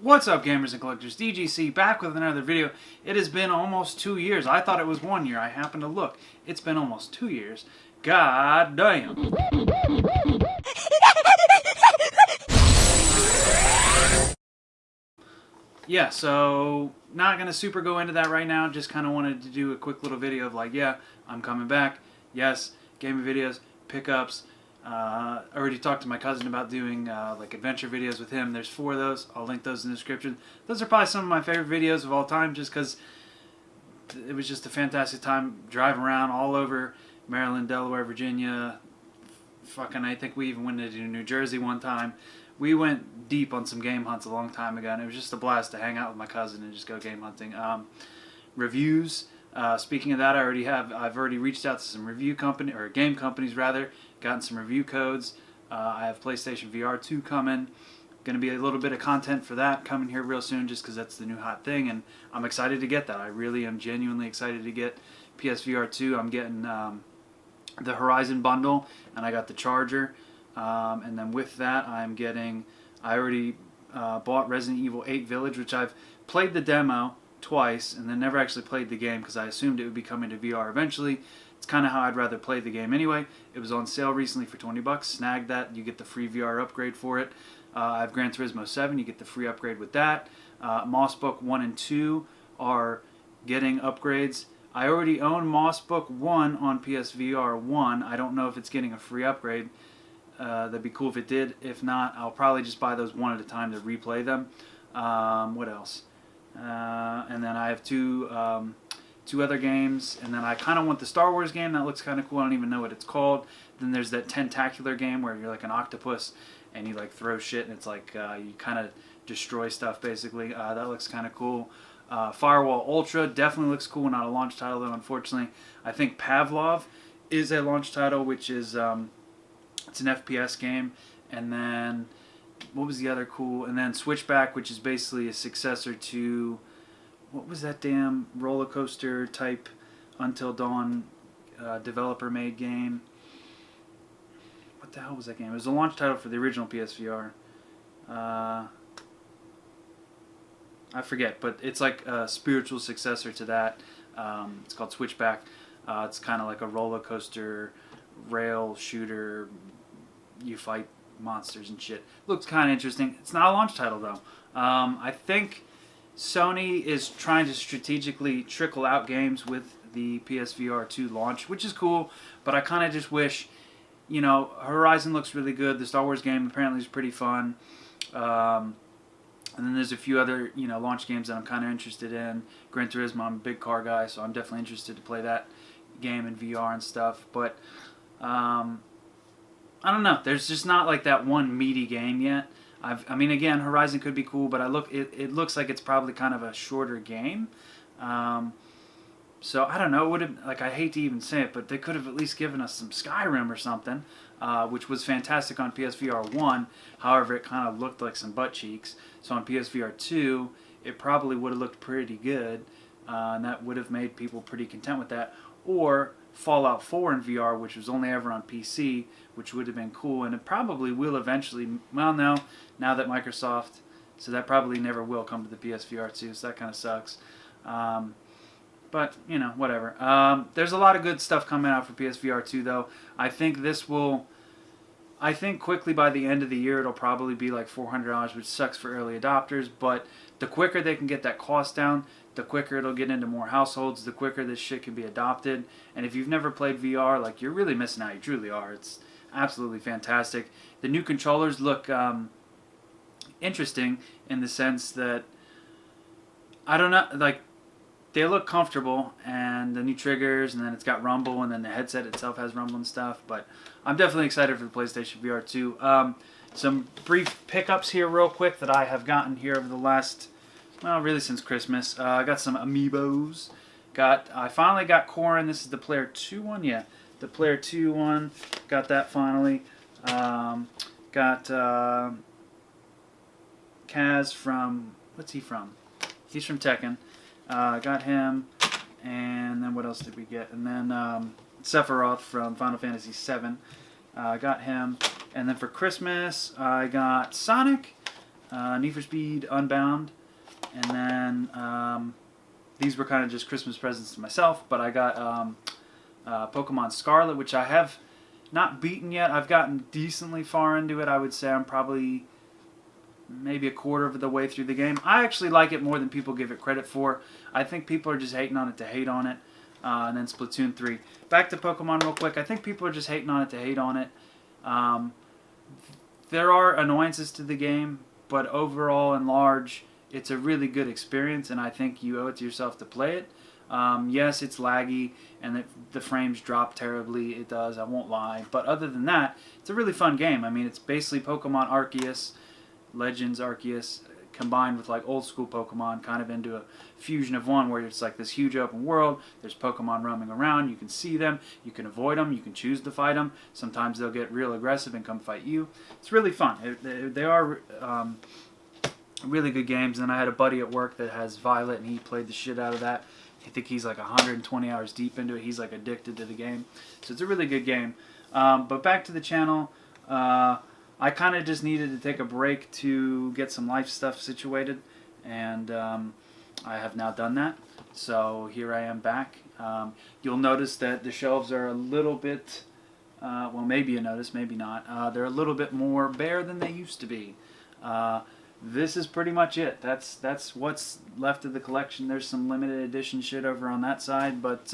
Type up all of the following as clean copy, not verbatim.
What's up, gamers and collectors? DGC back with another video. It has been almost 2 years. I thought it was 1 year. I happened to look. It's been almost 2 years. God damn. Yeah, so not going to super go into that right now. Just kind of wanted to do a quick little video of like, yeah, I'm coming back. Yes, gaming videos, pickups. I already talked to my cousin about doing like adventure videos with him. There's 4 of those. I'll link those in the description. Those are probably some of my favorite videos of all time just because it was just a fantastic time driving around all over Maryland, Delaware, Virginia. Fucking, I think we even went into New Jersey one time. We went deep on some game hunts a long time ago, and it was just a blast to hang out with my cousin and just go game hunting. Reviews. Speaking of that, I've already reached out to some game companies rather. Gotten some review codes. I have PlayStation VR 2 coming. Going to be a little bit of content for that coming here real soon, just because that's the new hot thing, and I'm excited to get that. I really am genuinely excited to get PSVR 2. I'm getting the Horizon bundle, and I got the charger. And then with that, I already bought Resident Evil 8 Village, which I've played the demo twice, and then never actually played the game because I assumed it would be coming to VR eventually. It's kind of how I'd rather play the game anyway. It was on sale recently for 20 bucks. Snagged that. You get the free VR upgrade for it. I have Gran Turismo 7. You get the free upgrade with that. Moss Book 1 and 2 are getting upgrades. I already own Moss Book 1 on PSVR 1. I don't know if it's getting a free upgrade. That'd be cool if it did. If not, I'll probably just buy those one at a time to replay them. What else? And then I have two other games, and then I kind of want the Star Wars game. That looks kind of cool. I don't even know what it's called. Then there's that Tentacular game where you're like an octopus and you like throw shit, and it's like you kind of destroy stuff basically. That looks kind of cool. Firewall Ultra definitely looks cool. Not a launch title though, unfortunately. I think Pavlov is a launch title, which is it's an FPS game. And then what was the other cool? And then Switchback, which is basically a successor to, what was that damn roller coaster type Until Dawn developer made game? What the hell was that game? It was a launch title for the original PSVR. I forget, but it's like a spiritual successor to that. It's called Switchback. It's kind of like a roller coaster rail shooter. You fight monsters and shit. Looks kind of interesting. It's not a launch title though. I think Sony is trying to strategically trickle out games with the PSVR 2 launch, which is cool, but I kind of just wish, you know, Horizon looks really good. The Star Wars game apparently is pretty fun. And then there's a few other, you know, launch games that I'm kind of interested in. Gran Turismo, I'm a big car guy, so I'm definitely interested to play that game in VR and stuff. But I don't know. There's just not like that one meaty game yet. I mean, again, Horizon could be cool, but it looks like it's probably kind of a shorter game. So I don't know. I hate to even say it, but they could have at least given us some Skyrim or something, which was fantastic on PSVR 1. However, it kind of looked like some butt cheeks. So on PSVR 2, it probably would have looked pretty good, and that would have made people pretty content with that. Or Fallout 4 in VR, which was only ever on PC, which would have been cool, and it probably will eventually. Well, no, now that Microsoft, so that probably never will come to the PSVR 2, so that kind of sucks. But, you know, whatever. There's a lot of good stuff coming out for PSVR 2, though. I think quickly by the end of the year, it'll probably be like $400, which sucks for early adopters, but the quicker they can get that cost down, the quicker it'll get into more households, the quicker this shit can be adopted. And if you've never played VR, like, you're really missing out. You truly are. It's absolutely fantastic. The new controllers look interesting in the sense that, I don't know, like, they look comfortable, and the new triggers, and then it's got rumble, and then the headset itself has rumble and stuff. But I'm definitely excited for the PlayStation VR 2. Some brief pickups here real quick that I have gotten here over the last, well, really since Christmas. I got some amiibos. I finally got Corrin. This is the Player 2 one. Yeah, the Player 2 one. Got that finally. Got Kaz from, what's he from? He's from Tekken. Got him, and then what else did we get? And then Sephiroth from Final Fantasy VII. Got him, and then for Christmas I got Sonic, Need for Speed Unbound, and then these were kind of just Christmas presents to myself, but I got Pokemon Scarlet, which I have not beaten yet. I've gotten decently far into it. I would say I'm probably maybe a quarter of the way through the game. I actually like it more than people give it credit for. I think people are just hating on it to hate on it. And then Splatoon 3. Back to Pokemon real quick. I think people are just hating on it to hate on it. There are annoyances to the game, but overall and large, it's a really good experience, and I think you owe it to yourself to play it. Yes, it's laggy, and the frames drop terribly. It does, I won't lie. But other than that, it's a really fun game. I mean, it's basically Pokemon Arceus, Legends Arceus, combined with like old school Pokemon, kind of into a fusion of one, where it's like this huge open world. There's Pokemon roaming around. You can see them. You can avoid them. You can choose to fight them. Sometimes they'll get real aggressive and come fight you. It's really fun. They are really good games. And I had a buddy at work that has Violet, and he played the shit out of that. I think he's like 120 hours deep into it. He's like addicted to the game. So it's a really good game. But back to the channel. I kind of just needed to take a break to get some life stuff situated, and I have now done that. So here I am back. You'll notice that the shelves are a little bit, well, maybe you notice, maybe not. They're a little bit more bare than they used to be. This is pretty much it. That's what's left of the collection. There's some limited edition shit over on that side, but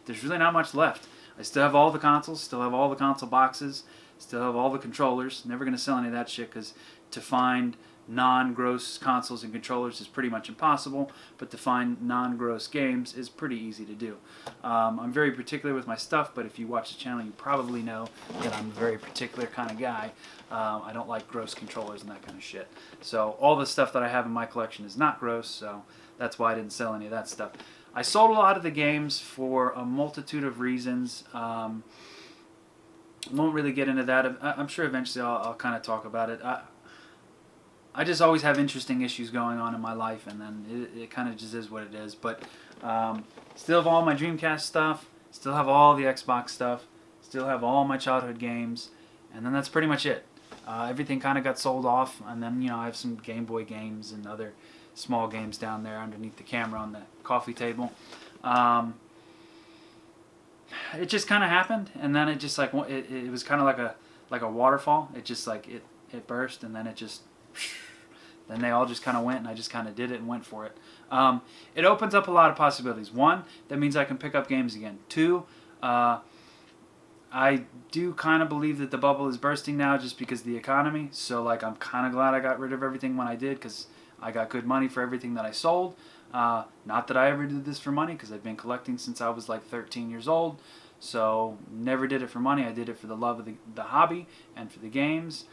there's really not much left. I still have all the consoles, still have all the console boxes, still have all the controllers. Never going to sell any of that shit, because to find non-gross consoles and controllers is pretty much impossible, but to find non-gross games is pretty easy to do. I'm very particular with my stuff, but if you watch the channel, you probably know that I'm a very particular kind of guy. I don't like gross controllers and that kind of shit. So all the stuff that I have in my collection is not gross, so that's why I didn't sell any of that stuff. I sold a lot of the games for a multitude of reasons. Won't really get into that. I'm sure eventually I'll kind of talk about it. I just always have interesting issues going on in my life, and then it kind of just is what it is. But still have all my Dreamcast stuff, still have all the Xbox stuff, still have all my childhood games, and then that's pretty much it. Everything kind of got sold off, and then, you know, I have some Game Boy games and other small games down there underneath the camera on the coffee table. It just kind of happened, and then it just like it was kind of like a waterfall. It just like it burst, and then it just then they all just kind of went, and I just kind of did it and went for it. It opens up a lot of possibilities. One, that means I can pick up games again. Two, I do kind of believe that the bubble is bursting now, just because of the economy. So like I'm kind of glad I got rid of everything when I did, because I got good money for everything that I sold. Not that I ever did this for money, because I've been collecting since I was like 13 years old. So never did it for money. I did it for the love of the hobby and for the games.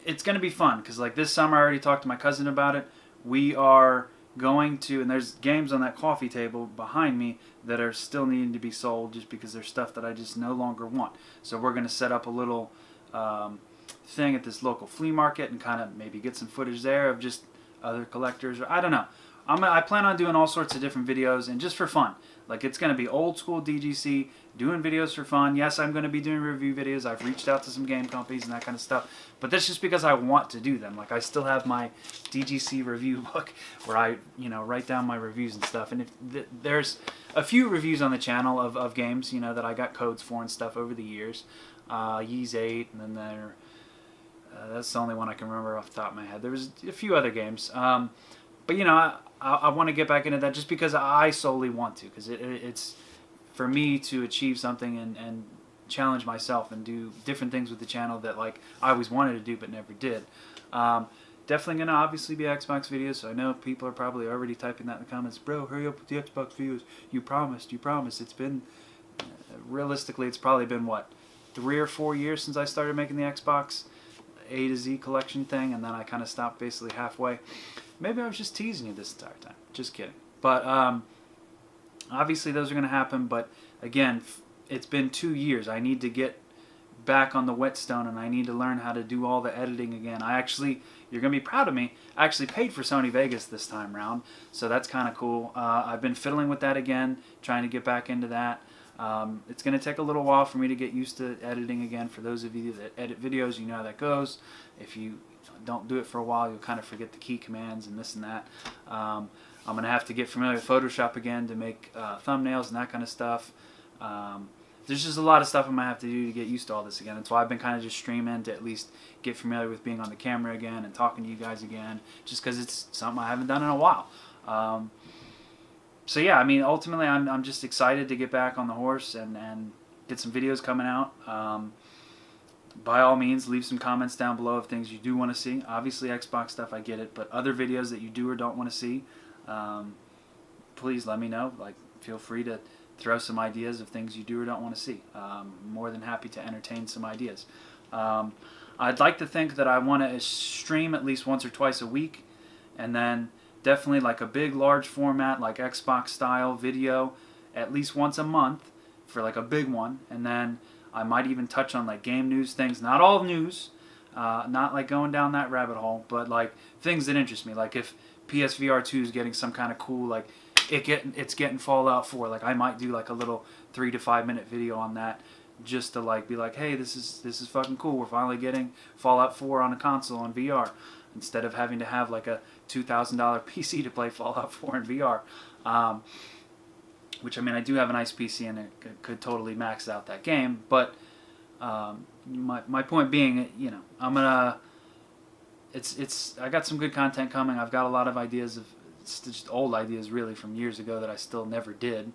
It's going to be fun, because like this summer I already talked to my cousin about it. We are going to, and there's games on that coffee table behind me that are still needing to be sold, just because there's stuff that I just no longer want. So we're going to set up a little thing at this local flea market and kind of maybe get some footage there of just other collectors, or I don't know. I plan on doing all sorts of different videos, and just for fun. Like, it's going to be old school DGC, doing videos for fun. Yes, I'm going to be doing review videos. I've reached out to some game companies and that kind of stuff, but that's just because I want to do them. Like, I still have my DGC review book where I, you know, write down my reviews and stuff. And if there's a few reviews on the channel of games, you know, that I got codes for and stuff over the years. Ys 8, and then there. That's the only one I can remember off the top of my head. There was a few other games. But, you know, I want to get back into that just because I solely want to. Because it's for me to achieve something and challenge myself and do different things with the channel that, like, I always wanted to do but never did. Definitely going to obviously be Xbox videos. So I know people are probably already typing that in the comments. Bro, hurry up with the Xbox videos. You promised. You promised. It's been, realistically, it's probably been, what, 3 or 4 years since I started making the Xbox A to Z collection thing, and then I kind of stopped basically halfway. Maybe I was just teasing you this entire time. Just kidding. But obviously those are going to happen, but again, it's been 2 years. I need to get back on the whetstone, and I need to learn how to do all the editing again. You're going to be proud of me, I actually paid for Sony Vegas this time around, so that's kind of cool. I've been fiddling with that again, trying to get back into that. It's going to take a little while for me to get used to editing again. For those of you that edit videos, you know how that goes. If you don't do it for a while, you'll kind of forget the key commands and this and that. I'm going to have to get familiar with Photoshop again to make thumbnails and that kind of stuff. There's just a lot of stuff I'm going to have to do to get used to all this again. That's why I've been kind of just streaming to at least get familiar with being on the camera again and talking to you guys again, just because it's something I haven't done in a while. So yeah, I mean, ultimately I'm just excited to get back on the horse and get some videos coming out. By all means, leave some comments down below of things you do want to see. Obviously Xbox stuff, I get it, but other videos that you do or don't want to see, please let me know. Like, feel free to throw some ideas of things you do or don't want to see. More than happy to entertain some ideas. I'd like to think that I want to stream at least once or twice a week, and then definitely like a big large format like Xbox style video at least once a month for like a big one, and then I might even touch on like game news things, not all news, not like going down that rabbit hole, but like things that interest me. Like if PSVR 2 is getting some kind of cool, like it's getting Fallout 4, like I might do like a little 3 to 5 minute video on that, just to like be like, hey, this is fucking cool. We're finally getting Fallout 4 on a console on VR, instead of having to have like a $2,000 PC to play Fallout 4 in VR. Which, I mean, I do have a nice PC and it could totally max out that game. But my point being, you know, I'm gonna. I got some good content coming. I've got a lot of ideas of. It's just old ideas really from years ago that I still never did.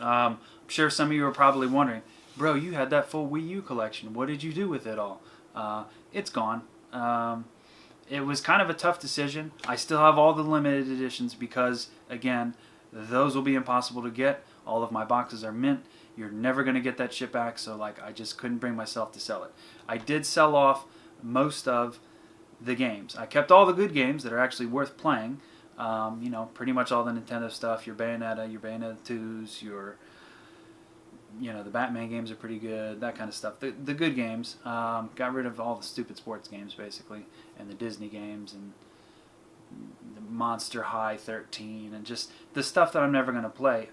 I'm sure some of you are probably wondering, bro, you had that full Wii U collection. What did you do with it all? It's gone. It was kind of a tough decision. I still have all the limited editions because, again, those will be impossible to get. All of my boxes are mint. You're never going to get that shit back, so like I just couldn't bring myself to sell it. I did sell off most of the games. I kept all the good games that are actually worth playing. You know, pretty much all the Nintendo stuff, your Bayonetta 2s, your, you know, the Batman games are pretty good, that kind of stuff. The good games. Got rid of all the stupid sports games, basically, and the Disney games, and the Monster High 13, and just the stuff that I'm never going to play.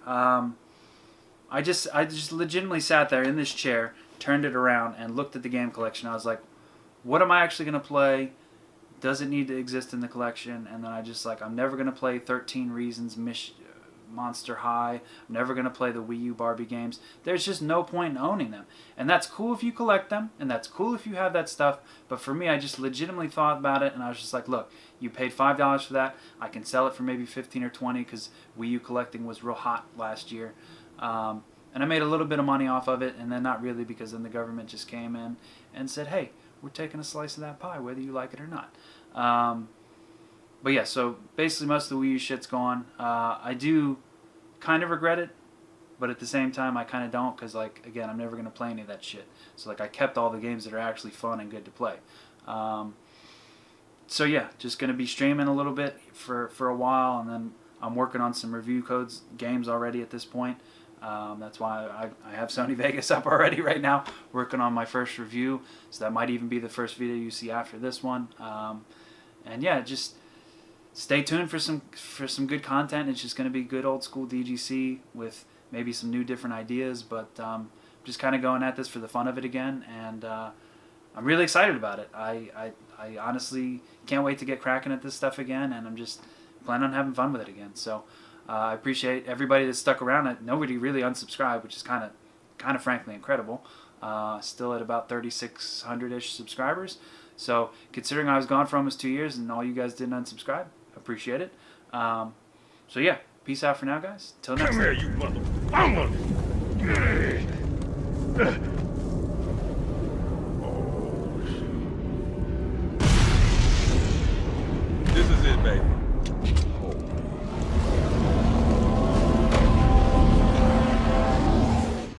I just legitimately sat there in this chair, turned it around, and looked at the game collection. I was like, what am I actually going to play? Does it need to exist in the collection? And then I just like, I'm never going to play 13 Reasons, Monster High. I'm never going to play the Wii U Barbie games. There's just no point in owning them. And that's cool if you collect them, and that's cool if you have that stuff. But for me, I just legitimately thought about it, and I was just like, look, you paid $5 for that. I can sell it for maybe 15 or 20 because Wii U collecting was real hot last year. And I made a little bit of money off of it, and then not really, because then the government just came in and said, hey, we're taking a slice of that pie, whether you like it or not. But yeah, so basically most of the Wii U shit's gone. I do kind of regret it, but at the same time I kind of don't, because like, again, I'm never going to play any of that shit. So like, I kept all the games that are actually fun and good to play. So yeah, just going to be streaming a little bit for a while, and then I'm working on some review codes games already at this point. That's why I have Sony Vegas up already right now, working on my first review, so that might even be the first video you see after this one. And yeah, just stay tuned for some good content. It's just going to be good old school DGC with maybe some new different ideas, but just kind of going at this for the fun of it again, and I'm really excited about it. I honestly can't wait to get cracking at this stuff again, and I'm just planning on having fun with it again. So I appreciate everybody that stuck around. Nobody really unsubscribed, which is kind of frankly incredible. Still at about 3,600-ish subscribers. So considering I was gone for almost 2 years and all you guys didn't unsubscribe, appreciate it. So yeah, peace out for now, guys. Till next time. Come here, you mother...